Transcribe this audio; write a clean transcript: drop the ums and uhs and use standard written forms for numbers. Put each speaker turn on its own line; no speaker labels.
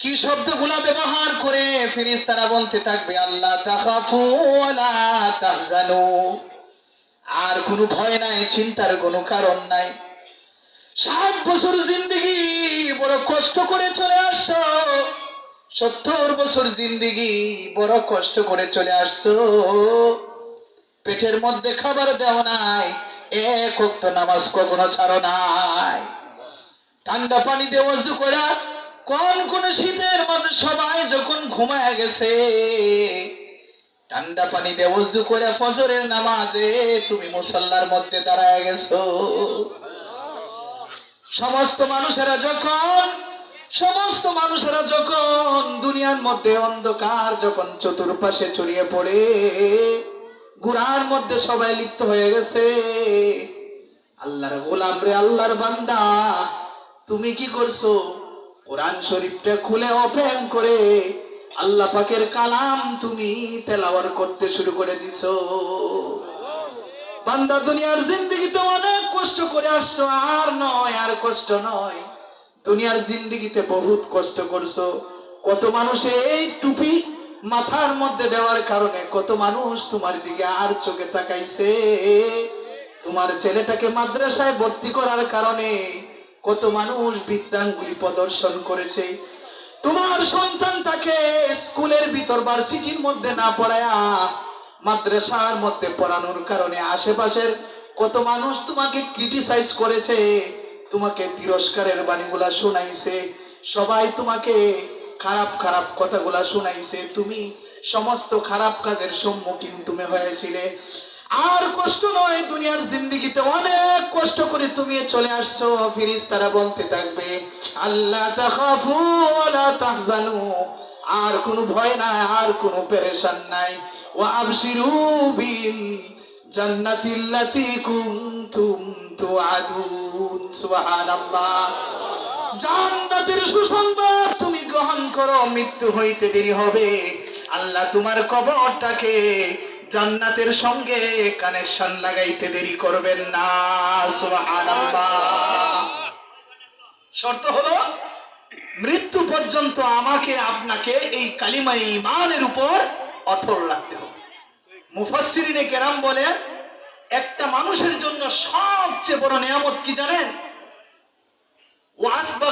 কি শব্দগুলা ব্যবহার করে ফেরেশতারা বলতে থাকবে, আল্লাহ তাখাফু ওয়ালা তাহজানু, আর কোনো ভয় নাই, চিন্তার কোনো কারণ নাই। 60 বছর জিন্দেগি বড় কষ্ট করে চলে আসছো, 70 বছর জিন্দেগি বড় কষ্ট করে চলে আসছো, পেটের মধ্যে খাবার দেওয়া নাই, এক ওয়াক্ত নামাজ কখনো ছাড়ো নাই, ঠান্ডা পানি দিয়ে ওযু করা, কোন শীতের মাঝে সবাই যখন ঘুমায় গেছে, ঠান্ডা পানি দিয়ে ওযু করে ফজরের নামাজে তুমি মুসাল্লার মধ্যে দাঁড়ায় গেছো। সমস্ত মানুষেরা যখন দুনিয়ার মধ্যে অন্ধকার যখন চতুর্পাশে ছড়িয়ে পড়ে, গুনার মধ্যে সবাই লিপ্ত হয়ে গেছে, আল্লাহর গোলাম রে, আল্লাহর বান্দা, তুমি কি করছো? কোরআন শরীফটা খুলে ওপেন করে আল্লাহ পাকের কালাম তুমি তেলাওয়াত করতে শুরু করে দিছো। বান্দা, দুনিয়ার জিন্দেগিতে অনেক কষ্ট করে আসছো, আর নয়, আর কষ্ট নয়, দুনিয়ার জিন্দেগিতে বহুত কষ্ট করছো। কত মানুষে এই টুপি মাথার মধ্যে দেওয়ার কারণে কত মানুষ তোমার দিকে আর চোখে তাকাইছে, তোমার ছেলেটাকে মাদ্রাসায় ভর্তি করার কারণে কত মানুষ বিদ্যাঙ্গুলি প্রদর্শন করেছে, তোমার সন্তানটাকে স্কুলের ভিতর ভার্সিটির মধ্যে না পড়ায়া মাদ্রাসার মধ্যে পড়ানোর কারণে আশেপাশের কত মানুষ তোমাকে ক্রিটিসাইজ করেছে, তোমাকে তিরস্কারের বাণীগুলা শোনাইছে, সবাই তোমাকে খারাপ খারাপ কথাগুলা শোনাইছে, তুমি সমস্ত খারাপ কাজের সম্মুখীন তুমি হয়েছিলে। আর কষ্ট নয়, দুনিয়ার জিন্দেগিতে অনেক কষ্ট করে তুমি চলে আসছো। ফেরেশতারা বলতে থাকবে, আল্লাহ তাখাফু ওয়ালা তাহজানু, আর কোনো ভয় নাই, আর কোনো পেরেশান নাই, ওয়া আবশিরু বিল জান্নাতিল্লাতী কুনতুম তুআদুন। সুবহানাল্লাহ। জান্নাতের সুসংবাদ তুমি গ্রহণ করো, মৃত্যু হইতে দেরি হবে, আল্লাহ তোমার কবরটাকে জান্নাতের সঙ্গে কানেকশন লাগাইতে দেরি করবেন না। সুবহানাল্লাহ। শর্ত হলো মৃত্যু পর্যন্ত আমাকে আপনাকে এই কালিমা ঈমানের উপর অটল রাখতে হবে। মুফাসসিরিনে কেরাম বলেন, একটা মানুষের জন্য সবচেয়ে বড় নিয়ামত কি জানেন? ওয়াসবা